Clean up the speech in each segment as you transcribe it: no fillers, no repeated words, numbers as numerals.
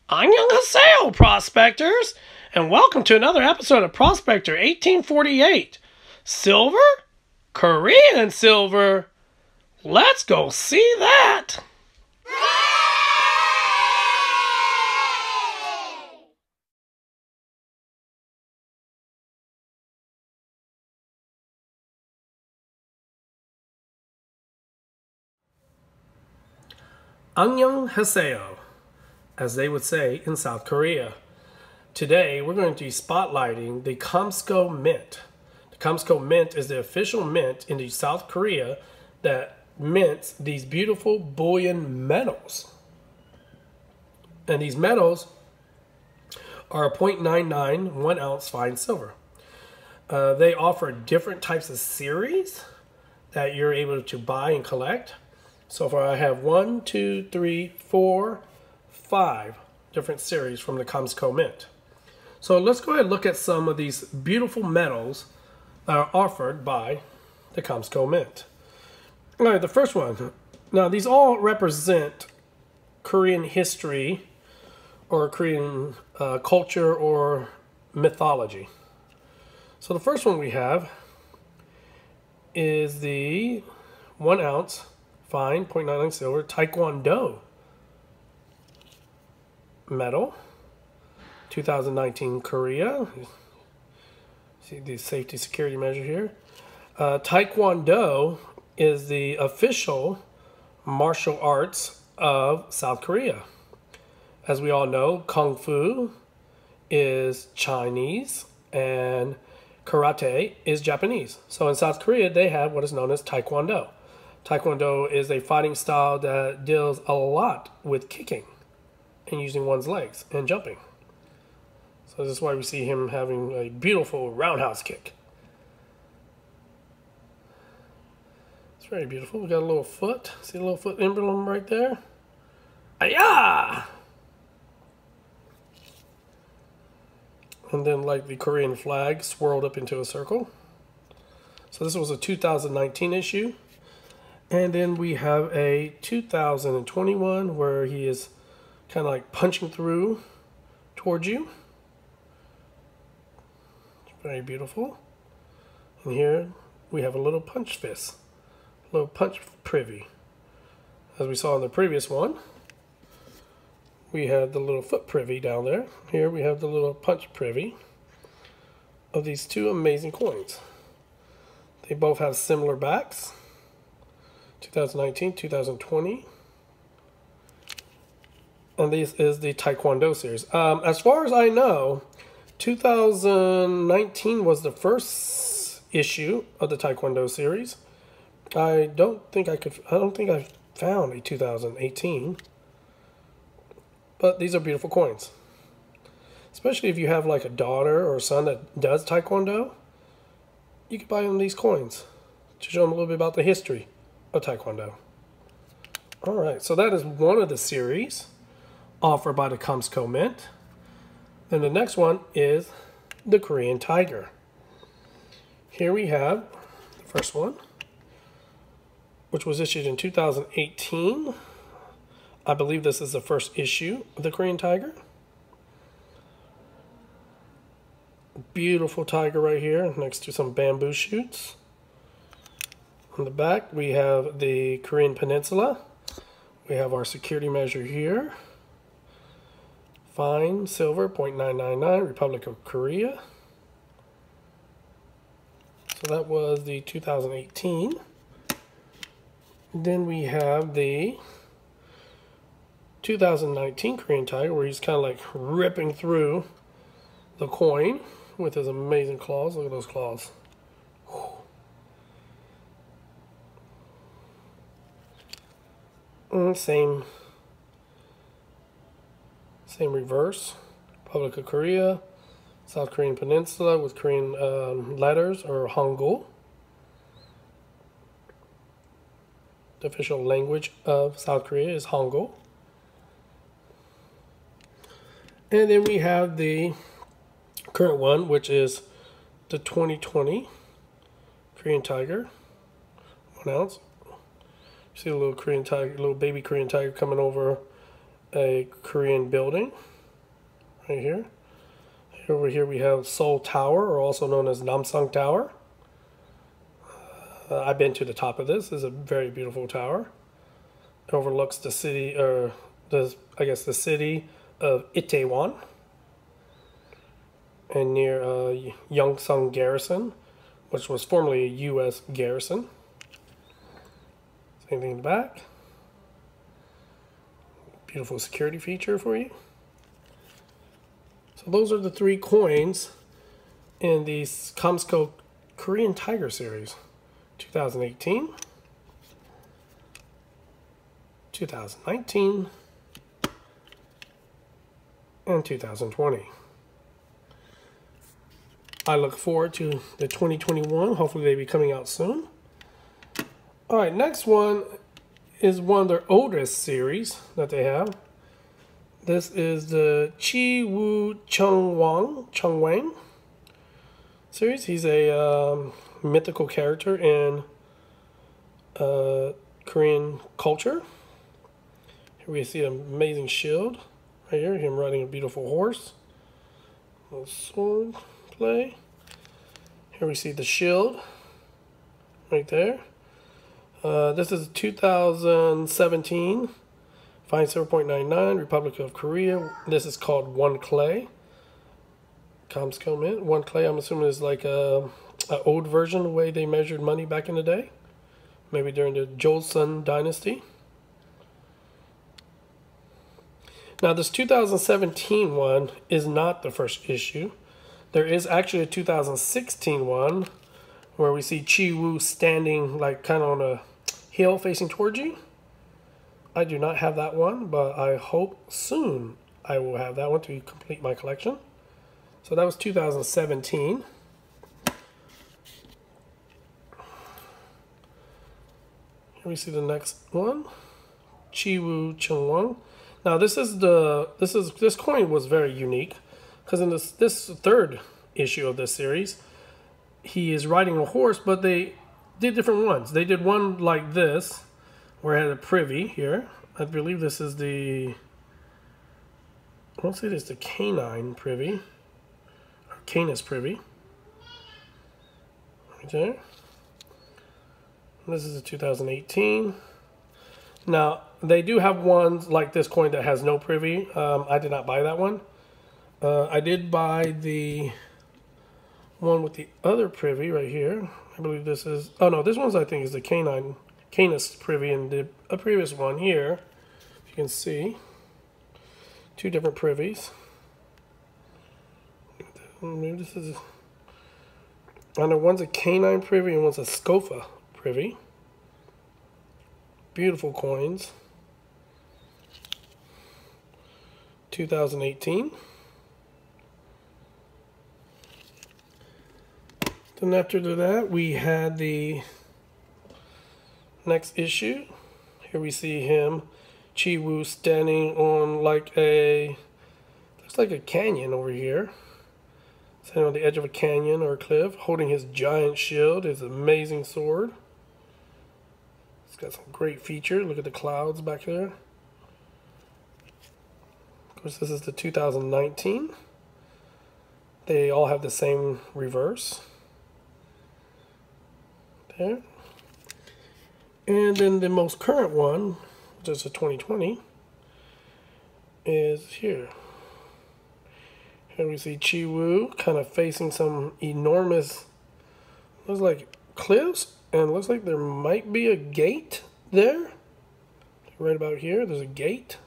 Annyeonghaseyo, prospectors, and welcome to another episode of Prospector 1848. Silver? Korean silver? Let's go see that! Annyeonghaseyo, as they would say in South Korea. Today, we're going to be spotlighting the KOMSCO Mint. The KOMSCO Mint is the official mint in South Korea that mints these beautiful bullion metals. And these metals are a 0.99 1 ounce fine silver. They offer different types of series that you're able to buy and collect. So far I have 1, 2, 3, 4, 5 different series from the KOMSCO Mint. So let's go ahead and look at some of these beautiful metals that are offered by the KOMSCO Mint. All right, the first one. Now these all represent Korean history or Korean culture or mythology. So the first one we have is the 1 ounce fine 0.99 silver Taekwondo medal, 2019 Korea. See the safety security measure here. Taekwondo is the official martial arts of South Korea. As we all know, Kung Fu is Chinese and Karate is Japanese. So in South Korea, they have what is known as Taekwondo. Taekwondo is a fighting style that deals a lot with kicking and using one's legs and jumping. So this is why we see him having a beautiful roundhouse kick. It's very beautiful. We got a little foot. See a little foot emblem right there? Ayah! And then like the Korean flag swirled up into a circle. So this was a 2019 issue. And then we have a 2021 where he is kind of like punching through towards you. It's very beautiful. And here we have a little punch fist, a little punch privy. As we saw in the previous one, we had the little foot privy down there. Here we have the little punch privy of these two amazing coins. They both have similar backs. 2019, 2020. And this is the Taekwondo series. As far as I know, 2019 was the first issue of the Taekwondo series. I don't think I found a 2018. But these are beautiful coins. Especially if you have like a daughter or a son that does Taekwondo, you can buy them these coins to show them a little bit about the history of Taekwondo. Alright, so that is one of the series offered by the KOMSCO Mint. Then the next one is the Korean Tiger. Here we have the first one, which was issued in 2018. I believe this is the first issue of the Korean Tiger. Beautiful tiger right here next to some bamboo shoots. On the back, we have the Korean Peninsula. We have our security measure here. Fine silver, 0.999, Republic of Korea. So that was the 2018. Then we have the 2019 Korean Tiger, where he's kind of like ripping through the coin with his amazing claws. Look at those claws. Same reverse. Republic of Korea, South Korean Peninsula with Korean letters or Hangul. The official language of South Korea is Hangul. And then we have the current one, which is the 2020 Korean Tiger, 1 ounce. See a little Korean tiger, little baby Korean tiger coming over a Korean building. right here. Over here we have Seoul Tower, or also known as Namsang Tower. I've been to the top of this. It's a very beautiful tower. It overlooks the city, or I guess the city of Itaewon, and near Yongsan Garrison, which was formerly a U.S. garrison. Same thing in the back. Beautiful security feature for you. So those are the 3 coins in the KOMSCO Korean Tiger series. 2018, 2019, and 2020. I look forward to the 2021. Hopefully they be coming out soon. All right, next one is one of their oldest series that they have. This is the Chi Woo Chung Wang series. He's a mythical character in Korean culture. Here we see an amazing shield right here, him riding a beautiful horse. A little sword play. Here we see the shield right there. This is 2017, fine 0.99, Republic of Korea. This is called One Clay. KOMSCO Mint. One Clay, I'm assuming, is like an old version, the way they measured money back in the day. Maybe during the Joseon dynasty. Now this 2017 one is not the first issue. There is actually a 2016 one where we see Chi Woo standing like kind of on a hill facing towards you. I do not have that one, but I hope soon I will have that one to complete my collection. So that was 2017. Here we see the next one, Chi Woo Chung Wang. Now this coin was very unique because in this third issue of this series, he is riding a horse, but they did different ones. They did one like this, where it had a privy here. I believe this is I want to say this is the canine privy, or canis privy. Right there. This is a 2018. Now, they do have ones like this coin that has no privy. I did not buy that one. I did buy the one with the other privy right here. I believe this is, oh no, this one's I think is the canis privy, and a previous one here, if you can see, 2 different privies. Maybe this is, I know one's a canine privy and one's a scofa privy. Beautiful coins. 2018. Then after that, we had the next issue. Here we see him, Chi Woo, standing on like looks like a canyon over here. Standing on the edge of a canyon or a cliff, holding his giant shield, his amazing sword. It's got some great features. Look at the clouds back there. Of course, this is the 2019. They all have the same reverse. There. And then the most current one, which is a 2020, is here. Here we see Chi Woo kind of facing some enormous, looks like cliffs, and looks like there might be a gate there. Right about here, there's a gate.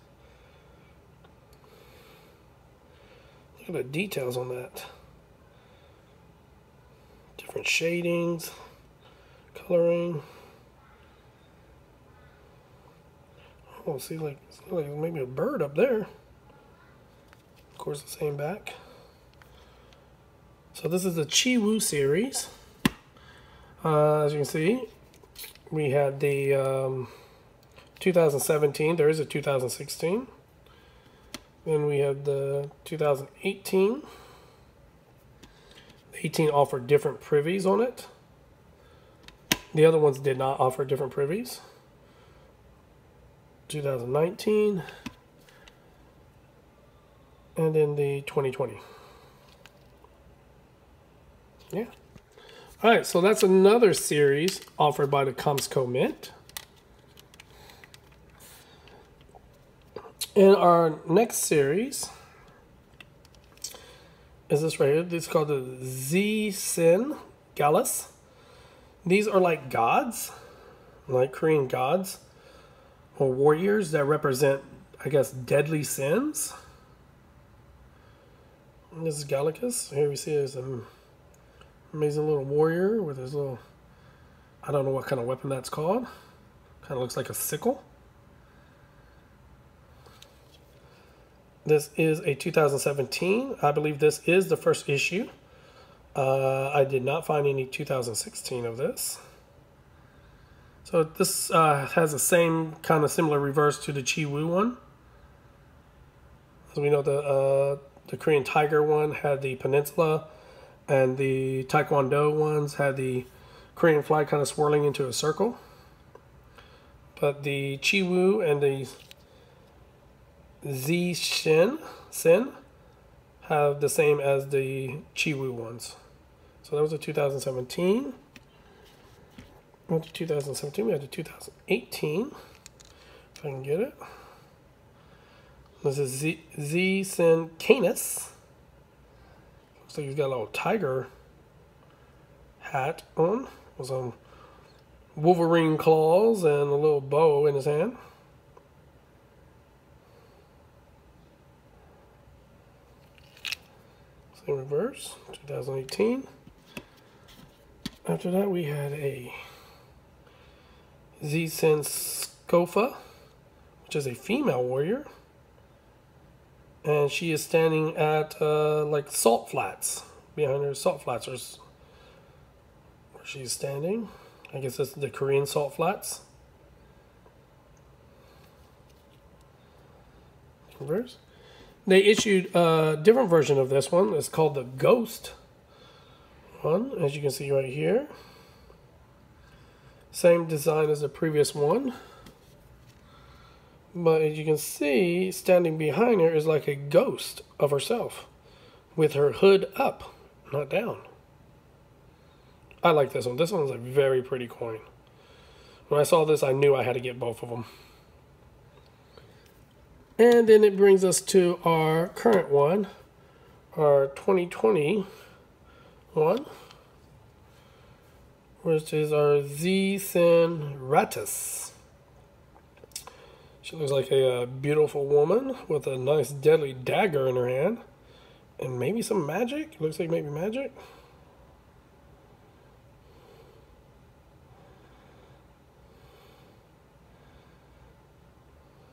Look at the details on that. Different shadings, coloring. Oh, see, like maybe a bird up there. Of course, the same back. So this is the Chi Woo series. As you can see, we had the 2017. There is a 2016. Then we have the 2018. The 18 offered different privies on it. The other ones did not offer different privies. 2019. and then the 2020. Yeah. All right, so that's another series offered by the KOMSCO Mint. In our next series is this right here. This is called the Sin Galus. These are like gods, like Korean gods or warriors that represent, I guess, deadly sins. And this is Gallicus. Here we see there's an amazing little warrior with his little, I don't know what kind of weapon that's called. Kind of looks like a sickle. This is a 2017. I believe this is the first issue. I did not find any 2016 of this. So this has the same kind of similar reverse to the Chi Wu one. So we know the Korean Tiger one had the peninsula, and the Taekwondo ones had the Korean flag kind of swirling into a circle. But the Chi Wu and the Sin have the same as the Chi Wu ones. So that was a 2017. We had the 2017. We had the 2018. If I can get it. This is Sin Galus. Looks like he's got a little tiger hat on with some Wolverine claws and a little bow in his hand. Same reverse, 2018. After that, we had a Sin Galus, which is a female warrior. And she is standing at like salt flats. Behind her salt flats are where she's standing. I guess that's the Korean salt flats. Reverse. They issued a different version of this one. It's called the Ghost one, as you can see right here. Same design as the previous one. But as you can see, standing behind her is like a ghost of herself with her hood up, not down. I like this one. This one's a very pretty coin. When I saw this, I knew I had to get both of them. And then it brings us to our current one, our 2020 one, which is our Sin Galus. She looks like a beautiful woman with a nice deadly dagger in her hand. And maybe some magic. Looks like maybe magic.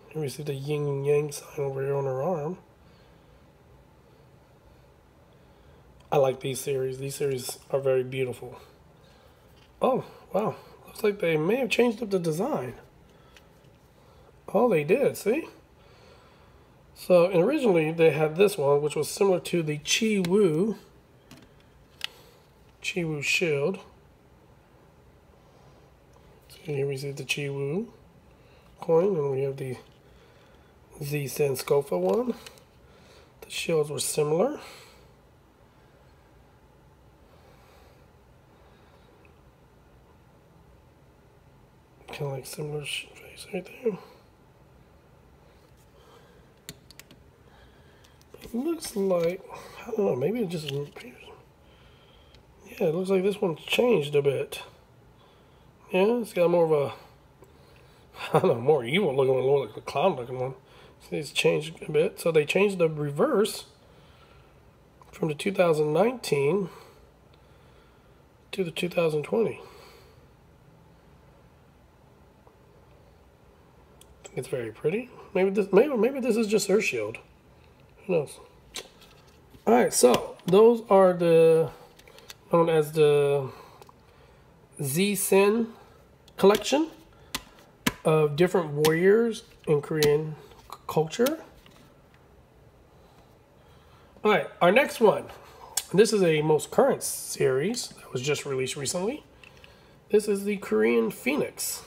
Here we see the yin and yang sign over here on her arm. I like these series. These series are very beautiful. Oh, wow. Looks like they may have changed up the design. Oh, they did, see? So originally they had this one, which was similar to the Chi Wu shield. So here we see the Chi Wu coin, and we have the Sin Galus one. The shields were similar. Kind of like similar face right there. Looks like, I don't know, maybe it just appears. Yeah, it looks like this one's changed a bit. Yeah, it's got more of a, I don't know, more evil looking one, more like a clown looking one. See, it's changed a bit. So they changed the reverse from the 2019 to the 2020. I think it's very pretty. Maybe this is just her shield. Who knows? Alright, so those are the known as the Sin collection of different warriors in Korean culture. Alright, our next one. This is a most current series that was just released recently. This is the Korean Phoenix.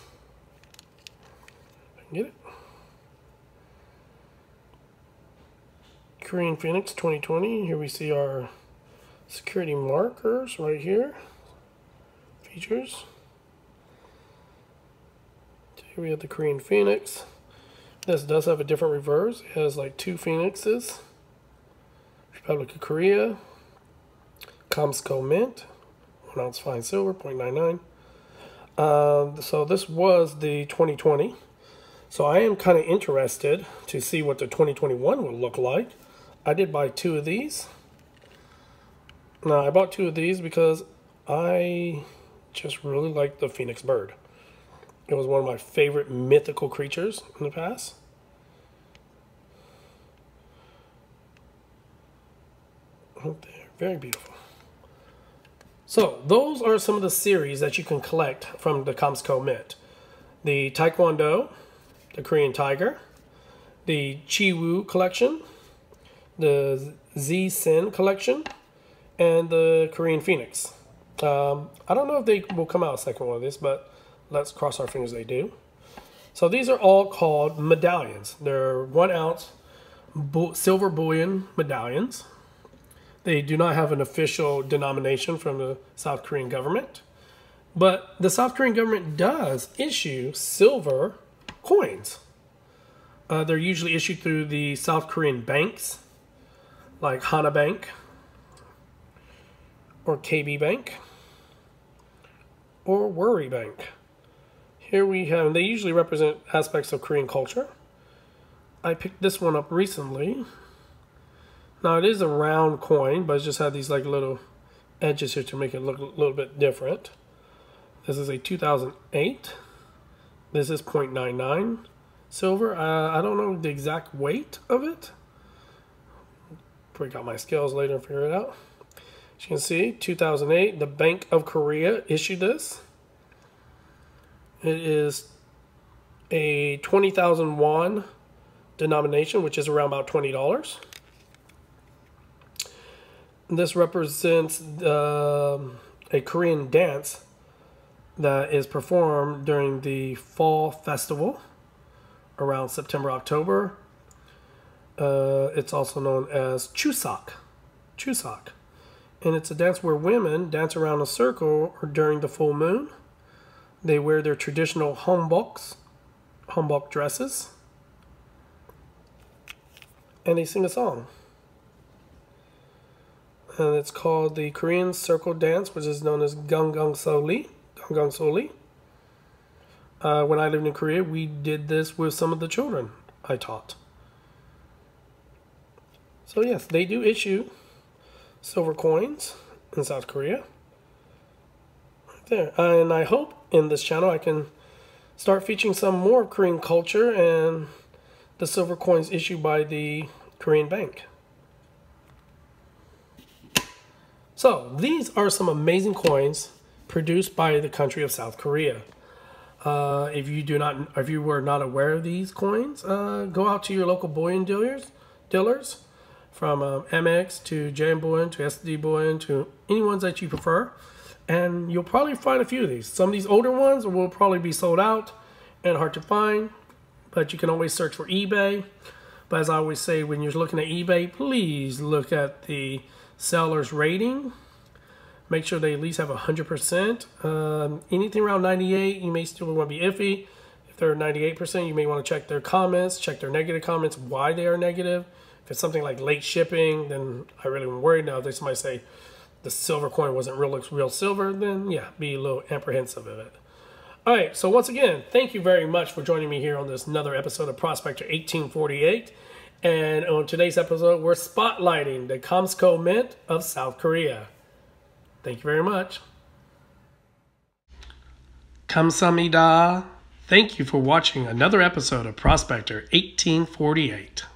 Get it? Korean Phoenix 2020. Here we see our security markers right here. Features. Here we have the Korean Phoenix. This does have a different reverse. It has like 2 phoenixes. Republic of Korea. KOMSCO Mint. 1 ounce fine silver, 0.99. So this was the 2020. So I am kind of interested to see what the 2021 will look like. I did buy 2 of these. Now I bought 2 of these because I just really like the Phoenix bird. It was one of my favorite mythical creatures in the past. Right there, very beautiful. So those are some of the series that you can collect from the KOMSCO Mint. The Taekwondo, the Korean Tiger, the Chi-Woo collection, the Z-Sin collection, and the Korean Phoenix. I don't know if they will come out a second one of this, but let's cross our fingers they do. So these are all called medallions. They're 1 ounce silver bullion medallions. They do not have an official denomination from the South Korean government, but the South Korean government does issue silver coins. They're usually issued through the South Korean banks, like Hana Bank, or KB Bank, or Worry Bank. Here we have, they usually represent aspects of Korean culture. I picked this one up recently. Now it is a round coin, but it just had these like little edges here to make it look a little bit different. This is a 2008. This is 0.99 silver. I don't know the exact weight of it. Break out my scales later and figure it out. As you can see, 2008, the Bank of Korea issued this. It is a 20,000 won denomination, which is around about $20. This represents a Korean dance that is performed during the fall festival around September, October. It's also known as Chuseok. Chuseok. And it's a dance where women dance around a circle or during the full moon. They wear their traditional hanbok dresses, and they sing a song. And it's called the Korean Circle Dance, which is known as Gangang Soli. Gangang Soli. When I lived in Korea, we did this with some of the children I taught. So yes, they do issue silver coins in South Korea. Right there. And I hope in this channel I can start featuring some more Korean culture and the silver coins issued by the Korean Bank. So these are some amazing coins produced by the country of South Korea. If you were not aware of these coins, go out to your local bullion dealers, from MX to JM Bullion to SD Bullion to any ones that you prefer, and you'll probably find a few of these. Some of these older ones will probably be sold out and hard to find, but you can always search for eBay. But as I always say, when you're looking at eBay, please look at the seller's rating. Make sure they at least have 100%. Anything around 98, you may still want to be iffy. If they're 98%, you may want to check their comments, check their negative comments, why they are negative. If it's something like late shipping, then I really wouldn't worry. Now, if somebody say the silver coin wasn't real silver, then yeah, be a little apprehensive of it. All right, so once again, thank you very much for joining me here on this another episode of Prospector 1848. And on today's episode, we're spotlighting the KOMSCO Mint of South Korea. Thank you very much. 감사합니다. Thank you for watching another episode of Prospector 1848.